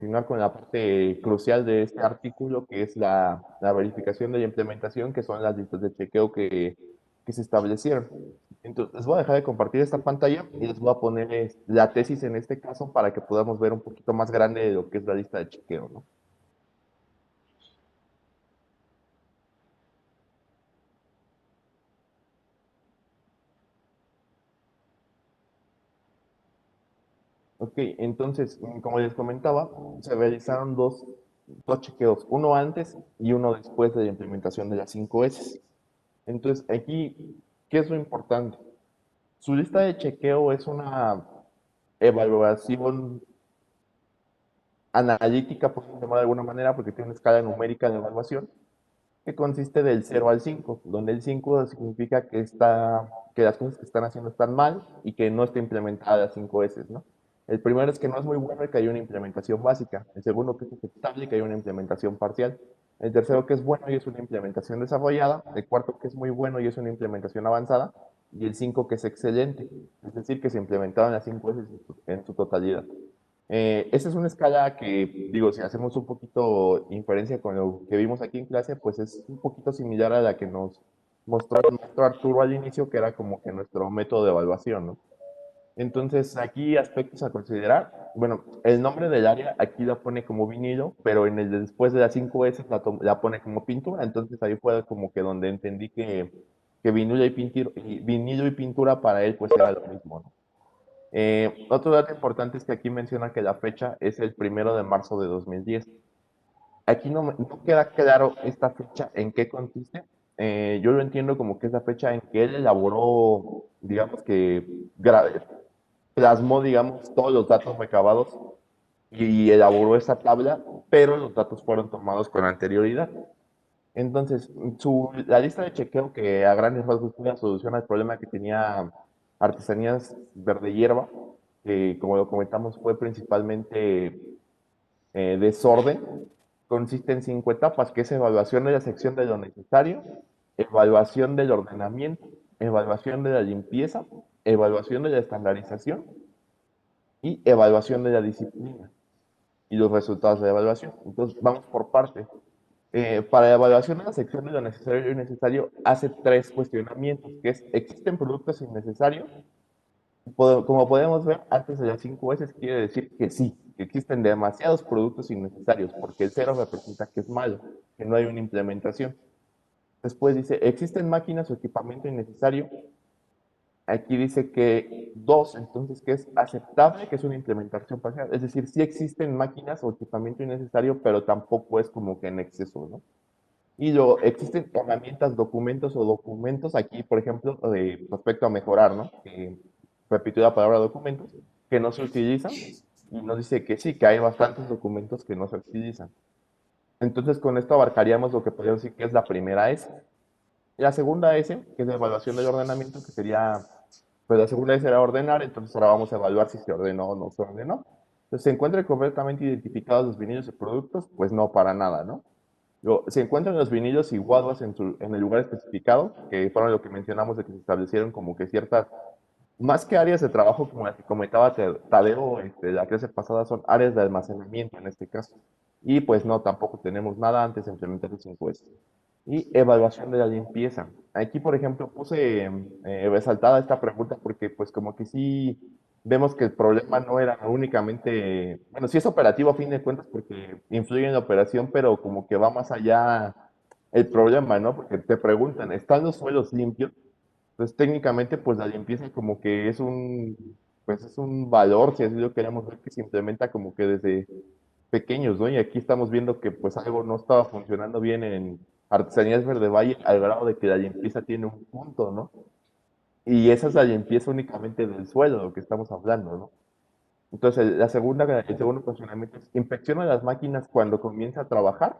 continuar con la parte crucial de este artículo, que es la verificación de la implementación, que son las listas de chequeo que se establecieron. Entonces, les voy a dejar de compartir esta pantalla y les voy a poner la tesis en este caso para que podamos ver un poquito más grande de lo que es la lista de chequeo, ¿no? Ok, entonces, como les comentaba, se realizaron dos chequeos, uno antes y uno después de la implementación de las 5S. Entonces, aquí, ¿qué es lo importante? Su lista de chequeo es una evaluación analítica, por decirlo de alguna manera, porque tiene una escala numérica de evaluación que consiste del 0 al 5, donde el 5 significa que las cosas que están haciendo están mal y que no está implementada las 5S, ¿no? El primero es que no es muy bueno y que hay una implementación básica. El segundo que es aceptable y que hay una implementación parcial. El tercero que es bueno y es una implementación desarrollada. El cuarto que es muy bueno y es una implementación avanzada. Y el 5 que es excelente, es decir, que se implementaron las 5S en su totalidad. Esta es una escala que, digo, si hacemos un poquito inferencia con lo que vimos aquí en clase, pues es un poquito similar a la que nos mostró Arturo al inicio, que era como que nuestro método de evaluación, ¿no? Entonces, aquí aspectos a considerar. Bueno, el nombre del área aquí la pone como vinilo, pero en el de después de las 5S la pone como pintura, entonces ahí fue como que donde entendí que vinilo y pintura para él pues era lo mismo, ¿no? Otro dato importante es que aquí menciona que la fecha es el 1 de marzo de 2010. Aquí no queda claro esta fecha en qué consiste. Yo lo entiendo como que es la fecha en que él elaboró, digamos que plasmó, digamos, todos los datos recabados y elaboró esa tabla, pero los datos fueron tomados con anterioridad. Entonces, la lista de chequeo que a grandes rasgos fue una solución al problema que tenía Artesanías Verde Hierba, que como lo comentamos fue principalmente desorden, consiste en 5 etapas, que es evaluación de la sección de lo necesario, evaluación del ordenamiento, evaluación de la limpieza, evaluación de la estandarización y evaluación de la disciplina y los resultados de la evaluación. Entonces, vamos por partes. Para la evaluación de la sección de lo necesario y innecesario, hace tres cuestionamientos, que es, ¿existen productos innecesarios? Como podemos ver, antes de las 5 S quiere decir que sí, que existen demasiados productos innecesarios, porque el cero representa que es malo, que no hay una implementación. Después dice, ¿existen máquinas o equipamiento innecesario? Aquí dice que dos, entonces que es aceptable, que es una implementación parcial. Es decir, sí existen máquinas o equipamiento innecesario, pero tampoco es como que en exceso, ¿no? Y luego existen herramientas, documentos aquí, por ejemplo, respecto a mejorar, ¿no? Repitió la palabra documentos, que no se utilizan, y nos dice que sí, que hay bastantes documentos que no se utilizan. Entonces, con esto abarcaríamos lo que podríamos decir que es la primera S. La segunda S, que es la evaluación del ordenamiento, que sería, pues la segunda S era ordenar, entonces ahora vamos a evaluar si se ordenó o no se ordenó. Entonces, ¿se encuentran correctamente identificados los vinilos y productos? Pues no, para nada, ¿no? Luego, se encuentran los vinilos y guaduas en el lugar especificado, que fueron lo que mencionamos de que se establecieron como que ciertas, más que áreas de trabajo, como las que comentaba Tadeo, la clase pasada, son áreas de almacenamiento en este caso. Y pues no, tampoco tenemos nada antes de implementar el 5S. Y evaluación de la limpieza. Aquí, por ejemplo, puse resaltada esta pregunta porque pues como que sí vemos que el problema no era únicamente, bueno, sí es operativo a fin de cuentas porque influye en la operación, pero como que va más allá el problema, ¿no? Porque te preguntan, ¿están los suelos limpios? Entonces técnicamente pues la limpieza como que pues es un valor, si así lo queremos ver, que se implementa como que desde pequeños, ¿no? Y aquí estamos viendo que pues algo no estaba funcionando bien en Artesanías Verde Valle al grado de que la limpieza tiene un punto, ¿no? Y esa es la limpieza únicamente del suelo, de lo que estamos hablando, ¿no? Entonces, el segundo cuestionamiento es, ¿inspecciona las máquinas cuando comienza a trabajar?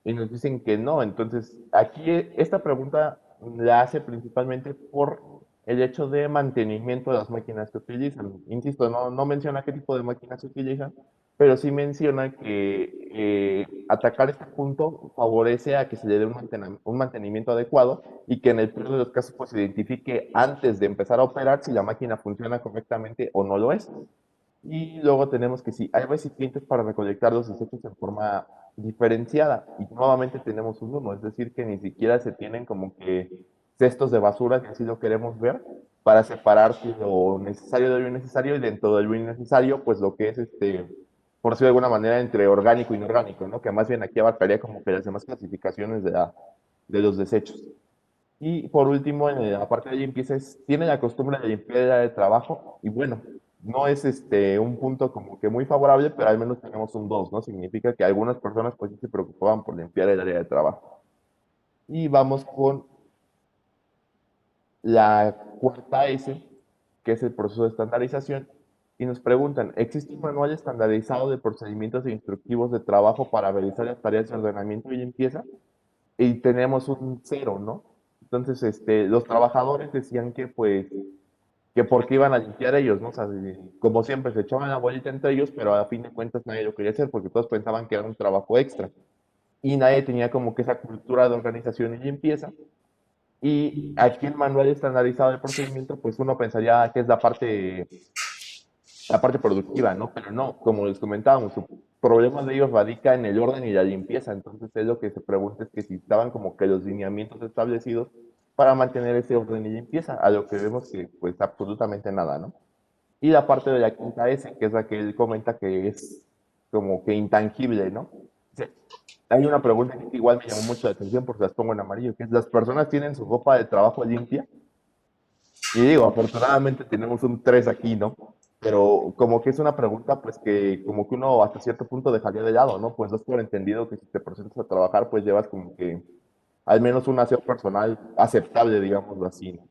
Y nos dicen que no. Entonces, aquí esta pregunta la hace principalmente por el hecho de mantenimiento de las máquinas que utilizan. Insisto, no menciona qué tipo de máquinas se utilizan, pero sí menciona que atacar este punto favorece a que se le dé un mantenimiento adecuado y que en el peor de los casos pues, se identifique antes de empezar a operar si la máquina funciona correctamente o no lo es. Y luego tenemos que sí, hay recipientes para recolectar los desechos en forma diferenciada. Y nuevamente tenemos un uno, es decir, que ni siquiera se tienen como que cestos de basura, que así lo queremos ver, para separar si lo necesario de lo innecesario y dentro de lo innecesario, pues lo que es por decirlo de alguna manera, entre orgánico e inorgánico, ¿no? Que más bien aquí abarcaría como que las demás clasificaciones de los desechos. Y por último, en la parte de limpieza, tiene la costumbre de limpiar el área de trabajo y bueno, no es un punto como que muy favorable, pero al menos tenemos un 2, ¿no? Significa que algunas personas pues sí se preocupaban por limpiar el área de trabajo. Y vamos con la cuarta S, que es el proceso de estandarización, y nos preguntan, ¿existe un manual estandarizado de procedimientos e instructivos de trabajo para realizar las tareas de ordenamiento y limpieza? Y tenemos un cero, ¿no? Entonces, los trabajadores decían que, pues, que porque iban a limpiar ellos, ¿no? O sea, como siempre, se echaban la bolita entre ellos, pero a fin de cuentas nadie lo quería hacer porque todos pensaban que era un trabajo extra. Y nadie tenía como que esa cultura de organización y limpieza. Y aquí el manual estandarizado del procedimiento, pues uno pensaría que es la parte productiva, ¿no? Pero no, como les comentábamos, su problema de ellos radica en el orden y la limpieza. Entonces, es lo que se pregunta es que si estaban como que los lineamientos establecidos para mantener ese orden y limpieza, a lo que vemos que pues absolutamente nada, ¿no? Y la parte de la quinta S, que es la que él comenta que es como que intangible, ¿no? Dice, hay una pregunta que igual me llamó mucho la atención porque las pongo en amarillo, que es, ¿las personas tienen su ropa de trabajo limpia? Y digo, afortunadamente tenemos un 3 aquí, ¿no? Pero como que es una pregunta, pues que como que uno hasta cierto punto dejaría de lado, ¿no? Pues das por entendido que si te presentas a trabajar, pues llevas como que al menos un aseo personal aceptable, digámoslo así, ¿no?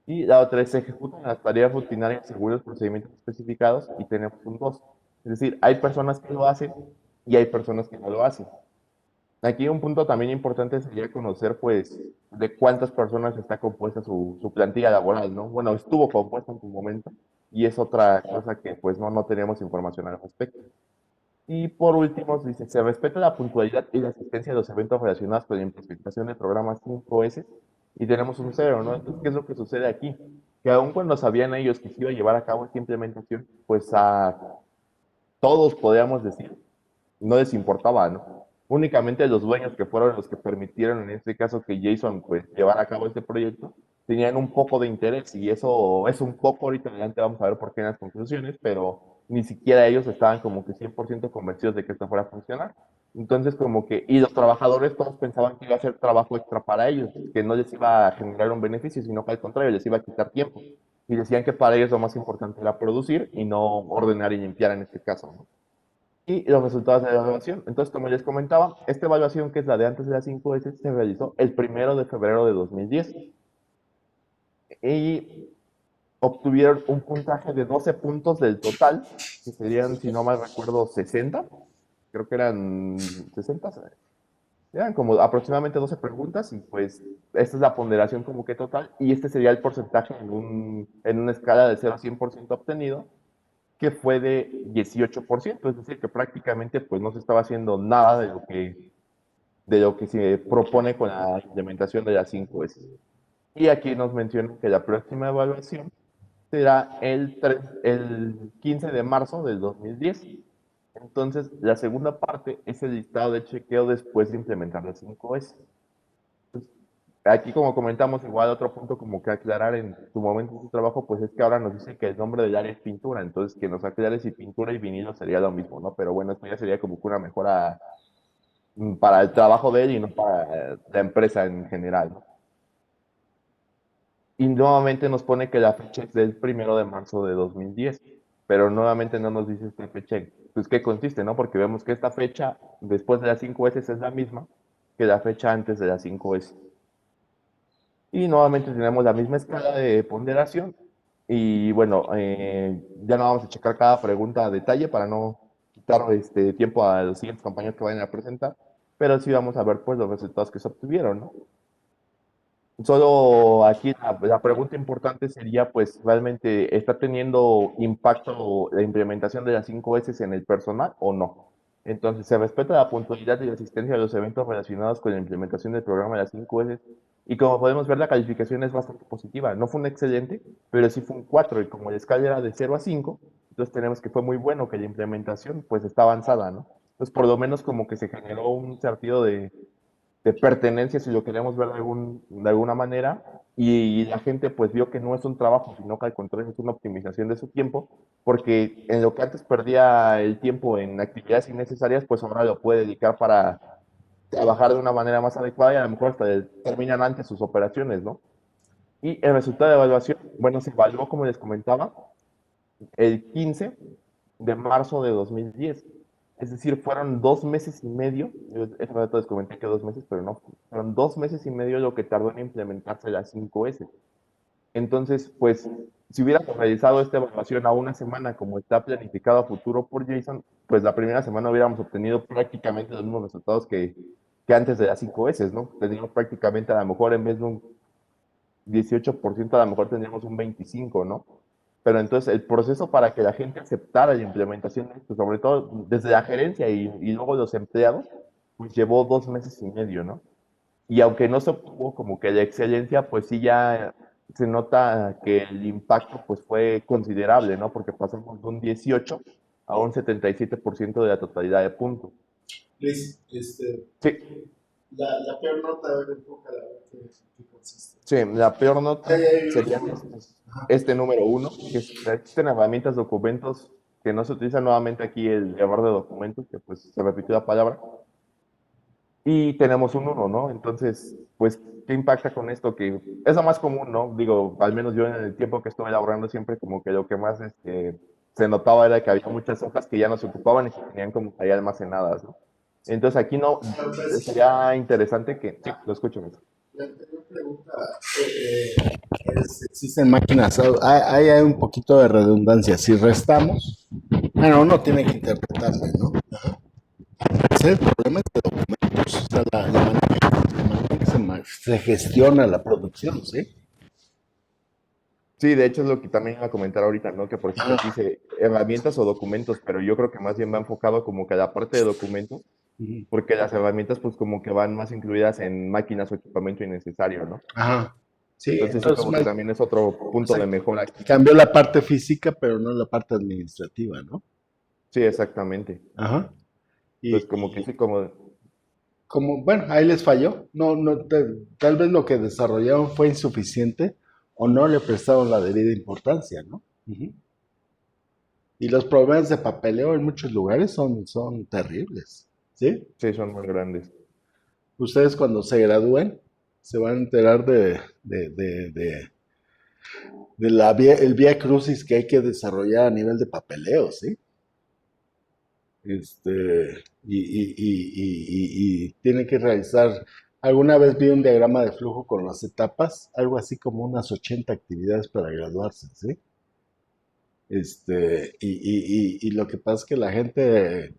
Y la otra es, se ejecutan las tareas rutinarias según los procedimientos especificados y tenemos un 2. Es decir, hay personas que lo hacen y hay personas que no lo hacen. Aquí un punto también importante sería conocer, pues, de cuántas personas está compuesta su plantilla laboral, ¿no? Bueno, estuvo compuesta en su momento y es otra cosa que, pues, no tenemos información al respecto. Y por último, dice, se respeta la puntualidad y la asistencia de los eventos relacionados con la implementación del programa 5S y tenemos un cero, ¿no? Entonces, ¿qué es lo que sucede aquí? Que aun cuando sabían ellos que se iba a llevar a cabo esta implementación, pues a todos, podríamos decir, no les importaba, ¿no? Únicamente los dueños que fueron los que permitieron en este caso que Jason pues llevara a cabo este proyecto, tenían un poco de interés y eso es un poco, ahorita adelante vamos a ver por qué en las conclusiones, pero ni siquiera ellos estaban como que 100% convencidos de que esto fuera a funcionar. Entonces como que, y los trabajadores todos pensaban que iba a ser trabajo extra para ellos, que no les iba a generar un beneficio, sino que al contrario, les iba a quitar tiempo. Y decían que para ellos lo más importante era producir y no ordenar y limpiar en este caso, ¿no? Y los resultados de la evaluación. Entonces, como les comentaba, esta evaluación, que es la de antes de las 5S, se realizó el 1 de febrero de 2010 y obtuvieron un puntaje de 12 puntos del total, que serían, si no mal recuerdo, 60. Creo que eran 60, eran como aproximadamente 12 preguntas y pues esta es la ponderación como que total y este sería el porcentaje en una escala de 0 a 100% obtenido, que fue de 18%, es decir, que prácticamente pues no se estaba haciendo nada de lo que se propone con la implementación de las 5S. Y aquí nos mencionan que la próxima evaluación será el 15 de marzo del 2010. Entonces, la segunda parte es el listado de chequeo después de implementar las 5S. Aquí, como comentamos, igual otro punto como que aclarar en su momento de su trabajo, pues es que ahora nos dice que el nombre del área es pintura, entonces que nos aclare si pintura y vinilo sería lo mismo, ¿no? Pero bueno, esto ya sería como que una mejora para el trabajo de él y no para la empresa en general, ¿no? Y nuevamente nos pone que la fecha es del 1 de marzo de 2010, pero nuevamente no nos dice esta fecha, pues qué consiste, ¿no? Porque vemos que esta fecha después de las 5S es la misma que la fecha antes de las 5S. Y nuevamente tenemos la misma escala de ponderación. Y bueno, ya no vamos a checar cada pregunta a detalle para no quitar tiempo a los siguientes compañeros que vayan a presentar, pero sí vamos a ver pues los resultados que se obtuvieron, ¿no? Solo aquí la pregunta importante sería, pues, ¿realmente está teniendo impacto la implementación de las 5S en el personal o no? Entonces, se respeta la puntualidad y la asistencia a los eventos relacionados con la implementación del programa de las 5S. Y como podemos ver, la calificación es bastante positiva. No fue un excelente, pero sí fue un 4. Y como la escala era de 0 a 5, Entonces tenemos que fue muy bueno que la implementación pues está avanzada, ¿no? Entonces por lo menos como que se generó un sentido de pertenencia, si lo queremos ver de alguna manera, y la gente pues vio que no es un trabajo, sino que al contrario es una optimización de su tiempo, porque en lo que antes perdía el tiempo en actividades innecesarias, pues ahora lo puede dedicar para trabajar de una manera más adecuada y a lo mejor hasta terminan antes sus operaciones, ¿no? Y el resultado de evaluación, bueno, se evaluó, como les comentaba, el 15 de marzo de 2010. Es decir, fueron 2 meses y medio. Yo ese rato les comenté que 2 meses, pero no. Fueron 2 meses y medio lo que tardó en implementarse la 5S. Entonces, pues, si hubiéramos realizado esta evaluación a una semana como está planificado a futuro por Jason, pues la primera semana hubiéramos obtenido prácticamente los mismos resultados que antes de las 5S, ¿no? Tendríamos prácticamente a lo mejor en vez de un 18%, a lo mejor tendríamos un 25%, ¿no? Pero entonces el proceso para que la gente aceptara la implementación de esto, sobre todo desde la gerencia y luego los empleados, pues llevó 2 meses y medio, ¿no? Y aunque no se obtuvo como que la excelencia, pues sí ya se nota que el impacto pues fue considerable, ¿no? Porque pasamos de un 18 a un 77% de la totalidad de puntos. Luis, Sí, la peor nota, a ver, enfócala, a ver qué consiste. sí, la peor nota Ay, ay, sería ay. Ajá. este número uno, que existen herramientas, documentos que no se utilizan nuevamente aquí el error de documentos, que pues se repitió la palabra, y tenemos un uno, ¿no? Entonces, pues, ¿qué impacta con esto? Que es lo más común, ¿no? Digo, al menos yo en el tiempo que estuve elaborando siempre como que lo que más se notaba era que había muchas hojas que ya no se ocupaban y se tenían como ahí almacenadas, ¿no? Entonces aquí no, Pero, pues, sería interesante que, sí, lo escucho. la anterior pregunta existen máquinas, hay un poquito de redundancia. Si restamos, bueno, uno tiene que interpretarle, ¿no? El problema es de documentos, o sea, la manera en que se gestiona la producción, ¿sí? Sí, de hecho es lo que también iba a comentar ahorita, ¿no? Que por ejemplo aquí Ah, dice herramientas o documentos, pero yo creo que más bien va enfocado como que a la parte de documentos, ujú. porque las herramientas pues como que van más incluidas en máquinas o equipamiento innecesario, ¿no? Ajá. Sí, Entonces sí entonces como que también es otro punto de exacto. mejora aquí. Cambió la parte física, pero no la parte administrativa, ¿no? Sí, exactamente. Ajá. Y, Entonces como que sí, como, como, bueno, ahí les falló. No, no, tal vez lo que desarrollaron fue insuficiente o no le prestaron la debida importancia, ¿no? Ujú. Y los problemas de papeleo en muchos lugares son terribles, ¿sí? sí, son muy grandes. Ustedes cuando se gradúen se van a enterar de el vía crucis que hay que desarrollar a nivel de papeleo, ¿sí? Y tiene que realizar, alguna vez vi un diagrama de flujo con las etapas, algo así como unas 80 actividades para graduarse, ¿sí? Y lo que pasa es que la gente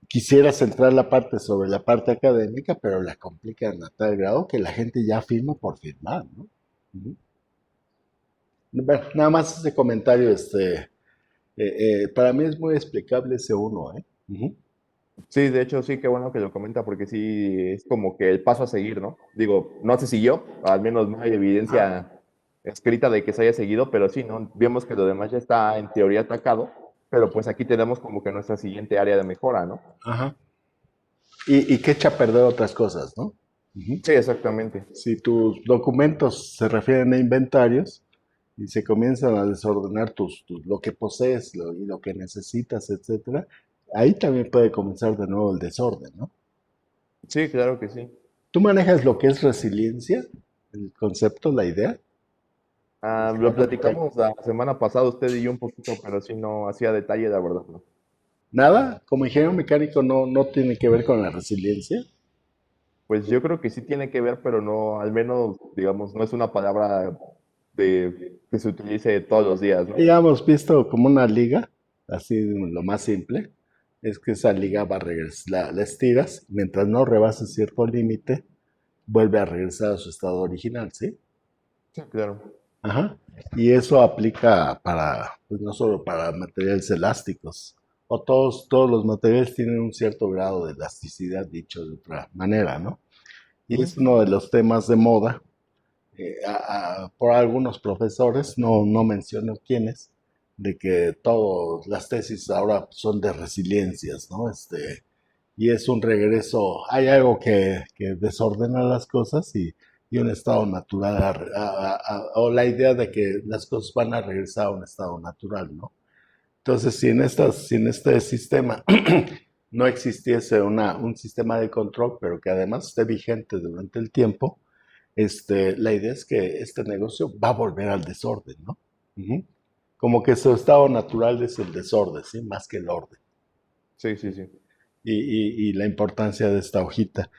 quisiera centrar la parte sobre la parte académica, pero la complican a tal grado que la gente ya firma por firmar, ¿no? Ujú. Bueno, nada más ese comentario, para mí es muy explicable ese uno, ¿eh? Ujú. Sí, de hecho sí, qué bueno que lo comenta porque sí es como que el paso a seguir, ¿no? Digo, no se siguió, al menos no hay evidencia escrita de que se haya seguido, pero sí, ¿no? Vemos que lo demás ya está en teoría atacado, pero pues aquí tenemos como que nuestra siguiente área de mejora, ¿no? Ajá. Y que echa a perder otras cosas, ¿no? Ujú. Sí, exactamente. Si tus documentos se refieren a inventarios y se comienzan a desordenar lo que posees y lo que necesitas, etcétera, ahí también puede comenzar de nuevo el desorden, ¿no? Sí, claro que sí. ¿Tú manejas lo que es resiliencia? El concepto, la idea. Ah, lo Psicológica. platicamos la semana pasada usted y yo un poquito, pero sí no hacía detalle, la verdad, ¿no? Nada, como ingeniero mecánico no tiene que ver con la resiliencia. Pues yo creo que sí tiene que ver, pero no, al menos, digamos, no es una palabra que se utilice todos los días, ¿no? Digamos, visto como una liga, así lo más simple, es que esa liga va a regresar, la estiras, mientras no rebase cierto límite, vuelve a regresar a su estado original, ¿sí? Sí, claro. Ajá. Y eso aplica pues no solo para materiales elásticos, o todos los materiales tienen un cierto grado de elasticidad, dicho de otra manera, ¿no? Y Ujú. es uno de los temas de moda, por algunos profesores, no menciono quiénes, de que todas las tesis ahora son de resiliencias, ¿no? Y es un regreso, hay algo que desordena las cosas y un estado natural, o la idea de que las cosas van a regresar a un estado natural, ¿no? Entonces, si en este sistema no existiese un sistema de control, pero que además esté vigente durante el tiempo, la idea es que este negocio va a volver al desorden, ¿no? Ujú. Como que su estado natural es el desorden, ¿sí? Más que el orden. Sí, sí, sí. Y la importancia de esta hojita.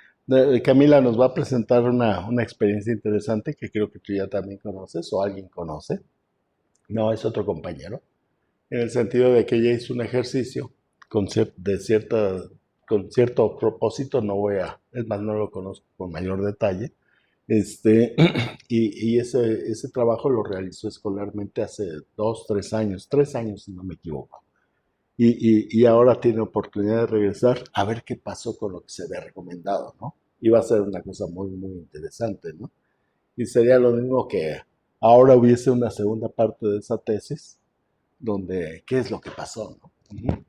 Camila nos va a presentar una experiencia interesante que creo que tú ya también conoces o alguien conoce. No, es otro compañero. En el sentido de que ella hizo un ejercicio con cierto propósito, no voy a, es más, no lo conozco con mayor detalle, este, ese trabajo lo realizó escolarmente hace 2, 3 años, 3 años si no me equivoco. Y ahora tiene oportunidad de regresar a ver qué pasó con lo que se había recomendado, ¿no? Y va a ser una cosa muy, muy interesante, ¿no? Y sería lo mismo que ahora hubiese una segunda parte de esa tesis, donde, ¿qué es lo que pasó, no? Ujú.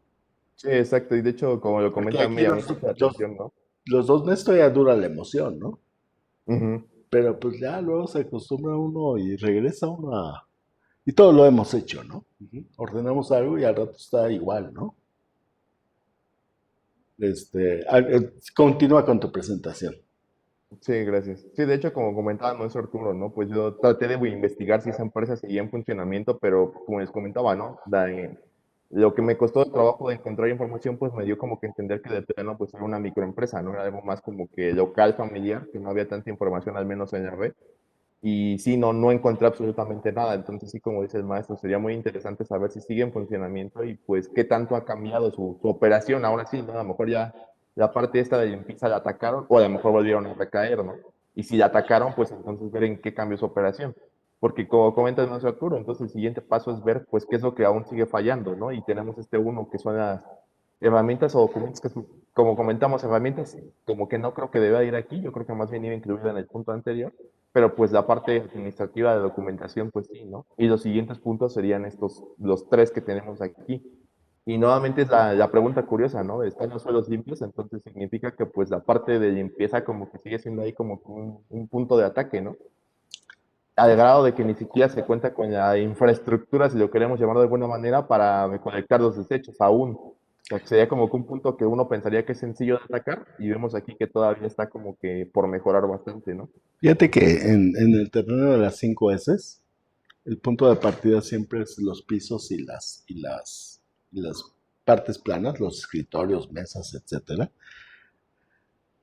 Sí, exacto. Y de hecho, como lo Porque comentan, aquí me llamó mucho la atención, ¿no? los 2 meses ya dura la emoción, ¿no? Ujú. Pero pues ya luego se acostumbra uno y regresa uno a... Y todo lo hemos hecho, ¿no? Ujú. Ordenamos algo y al rato está igual, ¿no? Continúa con tu presentación. Sí, gracias. Sí, de hecho, como comentaba nuestro Arturo, ¿no? Pues yo traté de investigar si esa empresa seguía en funcionamiento, pero como les comentaba, ¿no? Lo que me costó el trabajo de encontrar información, pues me dio como que entender que de plano, pues era una microempresa, ¿no? Era algo más como que local, familiar, que no había tanta información, al menos en la red. Y sí, no encontré absolutamente nada. Entonces, sí, como dice el maestro, sería muy interesante saber si sigue en funcionamiento y pues qué tanto ha cambiado su operación. Ahora sí, ¿no? A lo mejor ya la parte esta de limpieza la atacaron o a lo mejor volvieron a recaer, ¿no? Y si la atacaron, pues entonces ver en qué cambió su operación. Porque como comenta el maestro Arturo, entonces el siguiente paso es ver pues qué es lo que aún sigue fallando, ¿no? Y tenemos este uno que son las herramientas o documentos que, como comentamos, herramientas como que no creo que deba ir aquí, yo creo que más bien iba incluida en el punto anterior, pero pues la parte administrativa de documentación, pues sí, ¿no? Y los siguientes puntos serían estos, los tres que tenemos aquí. Y nuevamente es la pregunta curiosa, ¿no? ¿Están los suelos limpios? Entonces significa que pues la parte de limpieza como que sigue siendo ahí como un punto de ataque, ¿no? Al grado de que ni siquiera se cuenta con la infraestructura, si lo queremos llamar de alguna manera, para recolectar los desechos aún. O sea, que sería como que un punto que uno pensaría que es sencillo de atacar y vemos aquí que todavía está como que por mejorar bastante, ¿no? Fíjate que en el terreno de las 5 S, el punto de partida siempre es los pisos y las partes planas, los escritorios, mesas, etcétera.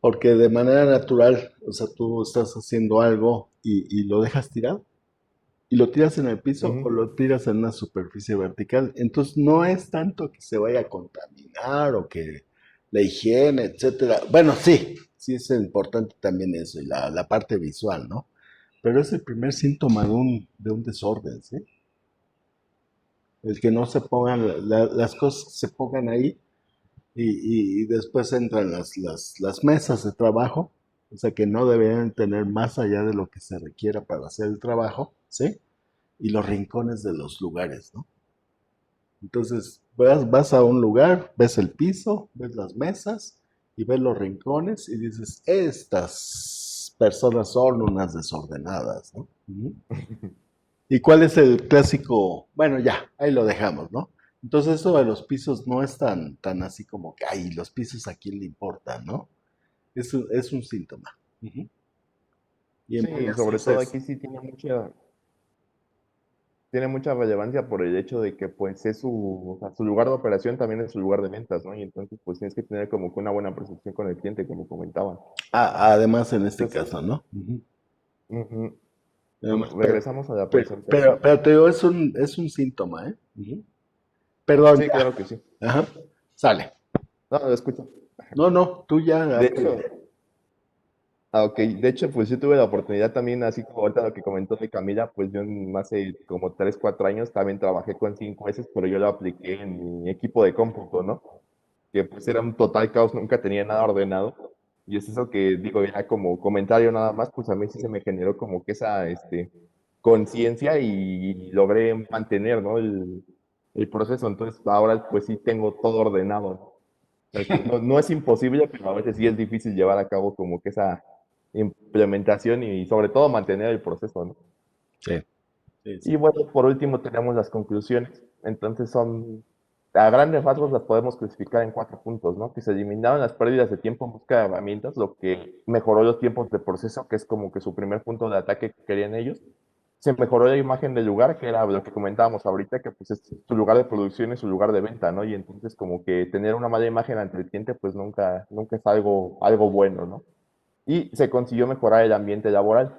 Porque de manera natural, o sea, tú estás haciendo algo y lo dejas tirado. Y lo tiras en el piso o Ujú. lo tiras en una superficie vertical. Entonces no es tanto que se vaya a contaminar o que la higiene, etcétera. Bueno, sí, sí es importante también eso y la parte visual, ¿no? Pero es el primer síntoma de un desorden, ¿sí? El que no se pongan, las cosas se pongan ahí y después entran las mesas de trabajo, o sea que no deberían tener más allá de lo que se requiera para hacer el trabajo, ¿sí? Y los rincones de los lugares, ¿no? Entonces, vas a un lugar, ves el piso, ves las mesas y ves los rincones y dices, estas personas son unas desordenadas, ¿no? Ujú. ¿Y cuál es el clásico? Bueno, ya, ahí lo dejamos, ¿no? Entonces, eso de los pisos no es tan así como que, ay, los pisos a quién le importan, ¿no? Es un síntoma. Ujú. Y en Sí, varias sobre todo cosas. aquí sí tiene mucha relevancia por el hecho de que pues es su, o sea, su lugar de operación también es su lugar de ventas, ¿no? Y entonces pues tienes que tener como que una buena percepción con el cliente, como comentaba. Además, en este Entonces, caso, ¿no? Ujú. ujú. Bueno, Además, regresamos a la pero, presentación. te digo, es un síntoma, ¿eh? Ujú. Perdón, Sí, ya. claro que sí. Ajá. Sale. No, lo escucho. No, no, tú ya, De ándale. hecho, ok, de hecho, pues yo tuve la oportunidad también, así como ahorita lo que comentó de Camila, pues yo hace como 3 4 años también trabajé con 5 S, pero yo lo apliqué en mi equipo de cómputo, ¿no? Que pues era un total caos, nunca tenía nada ordenado. Y es eso que digo, ya como comentario nada más, pues a mí sí se me generó como que esa conciencia y logré mantener, ¿no? el proceso. Entonces ahora pues sí tengo todo ordenado, ¿no? O sea, que no es imposible, pero a veces sí es difícil llevar a cabo como que esa implementación y sobre todo mantener el proceso, ¿no? Sí, sí, Y sí. bueno, por último tenemos las conclusiones. Entonces son, a grandes rasgos las podemos clasificar en 4 puntos, ¿no? Que se eliminaron las pérdidas de tiempo en busca de herramientas, lo que mejoró los tiempos de proceso, que es como que su primer punto de ataque que querían ellos. Se mejoró la imagen del lugar, que era lo que comentábamos ahorita, que pues es su lugar de producción y su lugar de venta, ¿no? Y entonces como que tener una mala imagen ante el cliente, pues nunca es algo bueno, ¿no? Y se consiguió mejorar el ambiente laboral.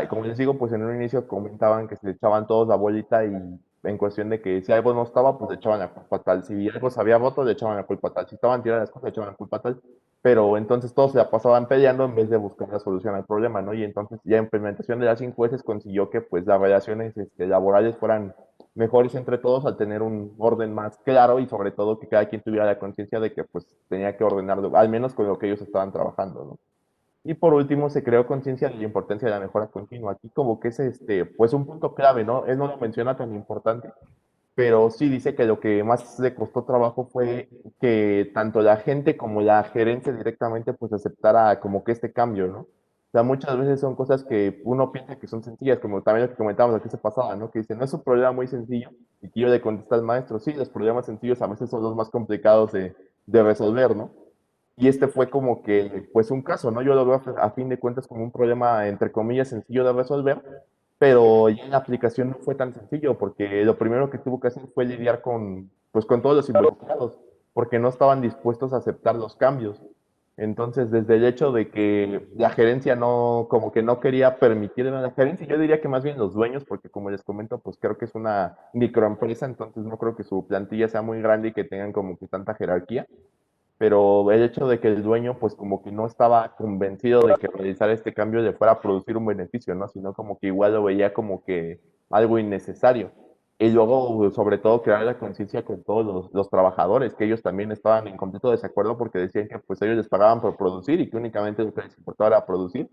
Como les digo, pues en un inicio comentaban que se echaban todos la bolita y en cuestión de que si algo no estaba, pues le echaban la culpa a tal. Si algo se había roto, le echaban la culpa a tal. Si estaban tiradas las cosas, le echaban la culpa a tal. Pero entonces todos se la pasaban peleando en vez de buscar la solución al problema, ¿no? Y entonces ya la implementación de las 5 S consiguió que pues las relaciones laborales fueran mejores entre todos al tener un orden más claro y sobre todo que cada quien tuviera la conciencia de que pues tenía que ordenarlo, al menos con lo que ellos estaban trabajando, ¿no? Y por último, se creó conciencia de la importancia de la mejora continua. Aquí como que es pues un punto clave, ¿no? Él no lo menciona tan importante, pero sí dice que lo que más le costó trabajo fue que tanto la gente como la gerencia directamente pues aceptara como que este cambio, ¿no? O sea, muchas veces son cosas que uno piensa que son sencillas, como también lo que comentábamos aquí se pasaba, ¿no? Que dice, no es un problema muy sencillo, y que yo le contesté al maestro, sí, los problemas sencillos a veces son los más complicados de resolver, ¿no? Y este fue como que, pues un caso, ¿no? Yo lo veo a fin de cuentas como un problema, entre comillas, sencillo de resolver, pero ya en la aplicación no fue tan sencillo, porque lo primero que tuvo que hacer fue lidiar pues con todos los involucrados, porque no estaban dispuestos a aceptar los cambios. Entonces, desde el hecho de que la gerencia no, como que no quería permitir a la gerencia, yo diría que más bien los dueños, porque como les comento, pues creo que es una microempresa, entonces no creo que su plantilla sea muy grande y que tengan como que tanta jerarquía, pero el hecho de que el dueño pues como que no estaba convencido de que realizar este cambio le fuera a producir un beneficio, ¿no? Sino como que igual lo veía como que algo innecesario. Y luego, sobre todo, crear la conciencia con todos los trabajadores, que ellos también estaban en completo desacuerdo porque decían que pues ellos les pagaban por producir y que únicamente lo que les importaba era producir,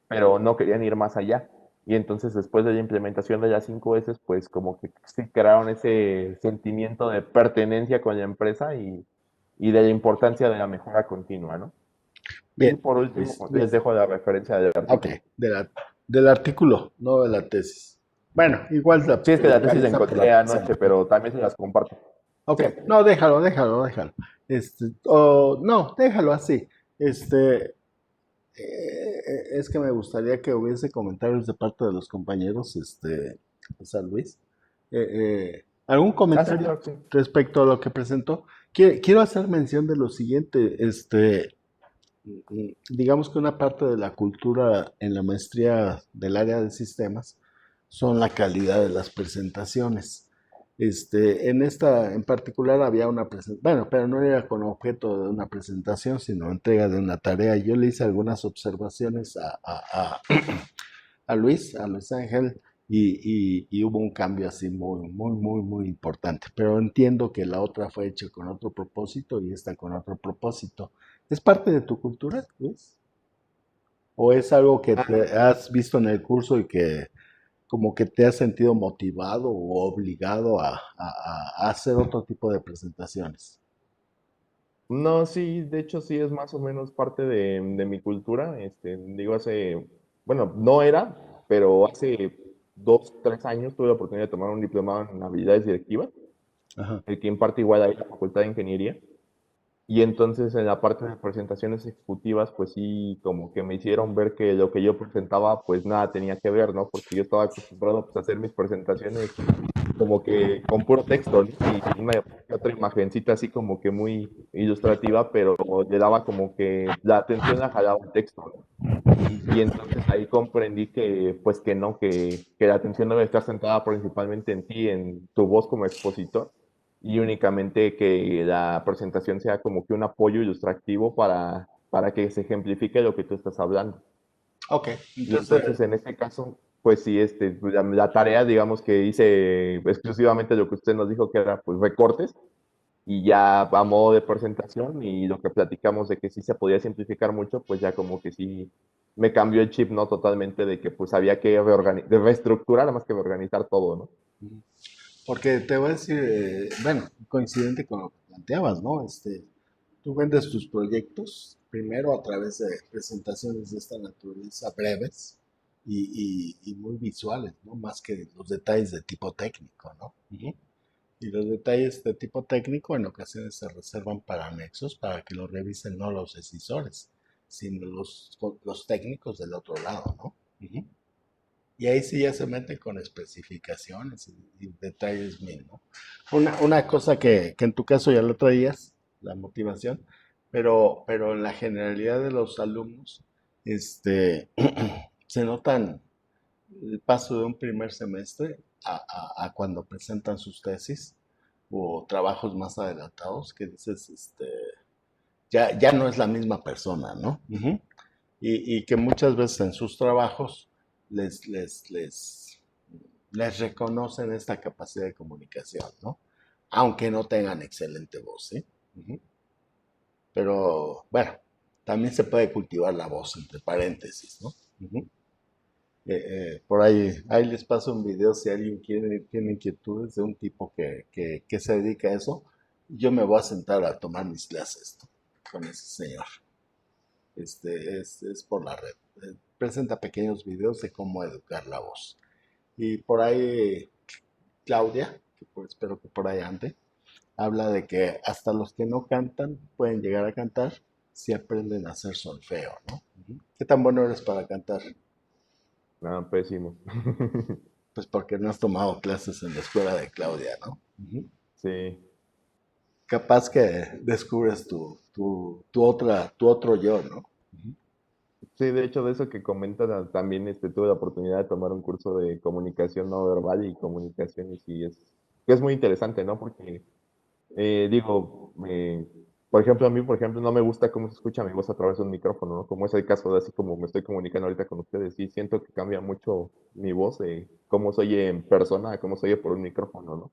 pero no querían ir más allá. Y entonces después de la implementación de las 5 S, pues como que sí crearon ese sentimiento de pertenencia con la empresa y de la importancia de la mejora continua, ¿no? Y Bien, por último, Luis, les Luis. dejo la referencia del Ok, artículo. del artículo, no de la tesis. Bueno, igual Sí, es que la tesis la está por la encontré persona. anoche, pero también se las comparto. Ok, no, déjalo. No, déjalo así. Este, es que me gustaría que hubiese comentarios de parte de los compañeros, San Luis. ¿Algún Ah, sí, comentario claro, sí. respecto a lo que presentó? Quiero hacer mención de lo siguiente, digamos que una parte de la cultura en la maestría del área de sistemas son la calidad de las presentaciones. En esta en particular había una presentación, bueno, pero no era con objeto de una presentación, sino entrega de una tarea. Yo le hice algunas observaciones a Luis Ángel, y hubo un cambio así muy importante. Pero entiendo que la otra fue hecha con otro propósito y esta con otro propósito. ¿Es parte de tu cultura, Luis? ¿O es algo que te has visto en el curso y que como que te has sentido motivado o obligado a hacer otro tipo de presentaciones? No, sí, de hecho sí es más o menos parte de mi cultura. Digo, bueno, no era, pero hace 2, 3 años tuve la oportunidad de tomar un diplomado en habilidades directivas, Ajá. el que imparte igual ahí la Facultad de Ingeniería. Y entonces en la parte de presentaciones ejecutivas, pues sí, como que me hicieron ver que lo que yo presentaba, pues nada tenía que ver, ¿no? Porque yo estaba acostumbrado pues, a hacer mis presentaciones como que con puro texto, ¿no? Y una que otra imagencita así como que muy ilustrativa, pero le daba como que la atención la jalaba el texto, ¿no? Y entonces ahí comprendí que, pues que no, que la atención debe estar centrada principalmente en ti, en tu voz como expositor, y únicamente que la presentación sea como que un apoyo ilustrativo para que se ejemplifique lo que tú estás hablando. Ok, Y entonces, entonces en este caso, pues sí, la tarea, digamos que hice exclusivamente lo que usted nos dijo que era pues recortes, y ya a modo de presentación y lo que platicamos de que sí se podía simplificar mucho, pues ya como que sí me cambió el chip, ¿no? Totalmente de que pues había que de reestructurar más que reorganizar todo, ¿no? Porque te voy a decir, bueno, coincidente con lo que planteabas, ¿no? Tú vendes tus proyectos primero a través de presentaciones de esta naturaleza breves y muy visuales, ¿no? Más que los detalles de tipo técnico, ¿no? Ujú. Y los detalles de tipo técnico en ocasiones se reservan para anexos para que los revisen no los decisores, sino los técnicos del otro lado, ¿no? Ujú. Y ahí sí ya se meten con especificaciones y detalles mil, ¿no? Una cosa que en tu caso ya lo traías, la motivación, pero en la generalidad de los alumnos, se notan el paso de un primer semestre a cuando presentan sus tesis o trabajos más adelantados, que dices, ya no es la misma persona, ¿no? Ujú. Y que muchas veces en sus trabajos les, les, les, les reconocen esta capacidad de comunicación, ¿no? Aunque no tengan excelente voz, ¿sí? Ujú. Pero bueno, también se puede cultivar la voz, entre paréntesis, ¿no? Ujú. Por ahí les paso un video si alguien tiene inquietudes de un tipo que se dedica a eso. Yo me voy a sentar a tomar mis clases, ¿no? Con ese señor. Es por la red. Presenta pequeños videos de cómo educar la voz. Y por ahí Claudia, que espero que por ahí ande, habla de que hasta los que no cantan pueden llegar a cantar si aprenden a hacer solfeo, ¿no? Ujú. ¿Qué tan bueno eres para cantar? Nada, pésimo. Pues porque no has tomado clases en la escuela de Claudia, ¿no? Ujú. Sí, Capaz que descubres tu otro yo, ¿no? Ujú. sí, de hecho, de eso que comentas, también tuve la oportunidad de tomar un curso de comunicación no verbal y comunicaciones y es muy interesante, ¿no? Porque digo, por ejemplo, a mí, por ejemplo, no me gusta cómo se escucha mi voz a través de un micrófono, ¿no? Como es el caso de así como me estoy comunicando ahorita con ustedes, sí, siento que cambia mucho mi voz de cómo soy en persona a cómo soy por un micrófono, ¿no?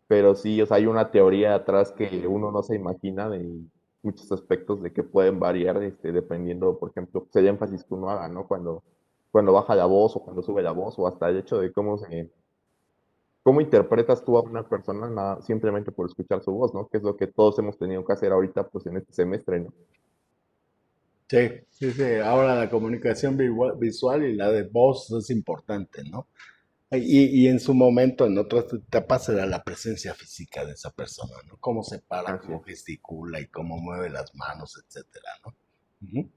Pero sí, o sea, hay una teoría atrás que uno no se imagina de muchos aspectos de que pueden variar, dependiendo, por ejemplo, pues, el énfasis que uno haga, ¿no? Cuando baja la voz o cuando sube la voz o hasta el hecho de cómo interpretas tú a una persona simplemente por escuchar su voz, ¿no? Que es lo que todos hemos tenido que hacer ahorita, pues en este semestre, ¿no? Sí, sí, sí. Ahora la comunicación visual y la de voz es importante, ¿no? Y en su momento, en otras etapas, era la presencia física de esa persona, ¿no? Cómo se para, Así cómo es. gesticula y cómo mueve las manos, etcétera, ¿no? Ujú.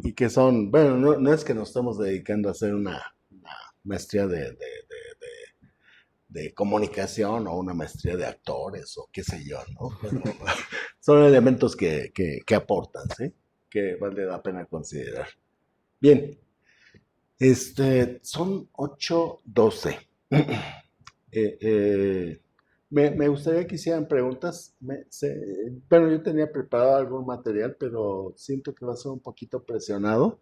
Y que son, bueno, no es que nos estamos dedicando a hacer una maestría de comunicación o una maestría de actores o qué sé yo, ¿no? Pero son elementos que aportan, ¿sí? Que vale la pena considerar. Bien, son 8:12. Me gustaría que hicieran preguntas. Bueno, yo tenía preparado algún material, pero siento que va a ser un poquito presionado.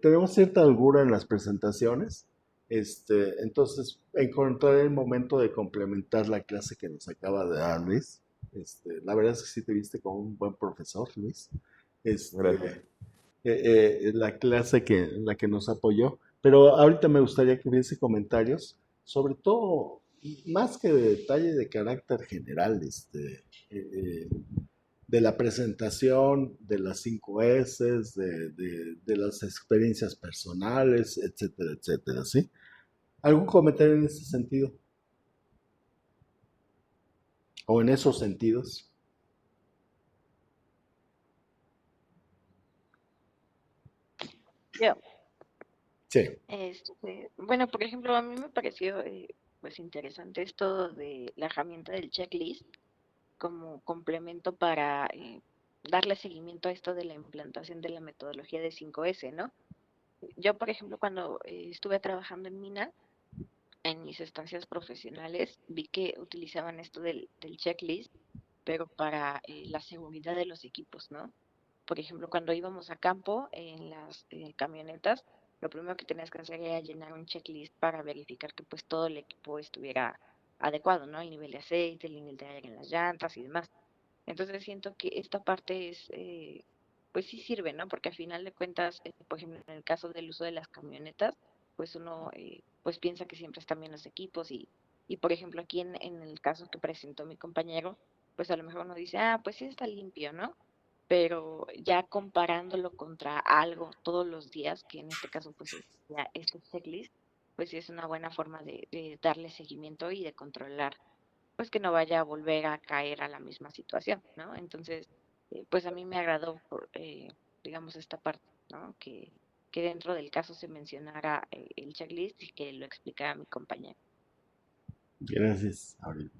Tenemos cierta holgura en las presentaciones. Entonces, encontraré el momento de complementar la clase que nos acaba de dar Luis. La verdad es que sí te viste como un buen profesor, Luis. Gracias. La clase en la que nos apoyó. Pero ahorita me gustaría que hubiese comentarios, sobre todo, más que de detalle de carácter general, eh, de la presentación, de las 5 S, de las experiencias personales, etcétera, etcétera, ¿sí? ¿Algún comentario en ese sentido? ¿O en esos sentidos? Yo, Sí. bueno, por ejemplo, a mí me pareció pues interesante esto de la herramienta del checklist como complemento para darle seguimiento a esto de la implantación de la metodología de 5S, ¿no? Yo, por ejemplo, cuando estuve trabajando en Mina, en mis estancias profesionales, vi que utilizaban esto del checklist, pero para la seguridad de los equipos, ¿no? Por ejemplo, cuando íbamos a campo en las camionetas, lo primero que tenías que hacer era llenar un checklist para verificar que pues todo el equipo estuviera adecuado, ¿no? El nivel de aceite, el nivel de aire en las llantas y demás. Entonces siento que esta parte es, pues sí sirve, ¿no? Porque al final de cuentas, por ejemplo, en el caso del uso de las camionetas, pues uno pues piensa que siempre están bien los equipos Y por ejemplo, aquí en el caso que presentó mi compañero, pues a lo mejor uno dice, ah, pues sí está limpio, ¿no? Pero ya comparándolo contra algo todos los días, que en este caso pues es ya este checklist, pues sí es una buena forma de darle seguimiento y de controlar, pues que no vaya a volver a caer a la misma situación, ¿no? Entonces, pues a mí me agradó, digamos, esta parte, ¿no? Que dentro del caso se mencionara el checklist y que lo explicara mi compañero. Gracias, Aurelio.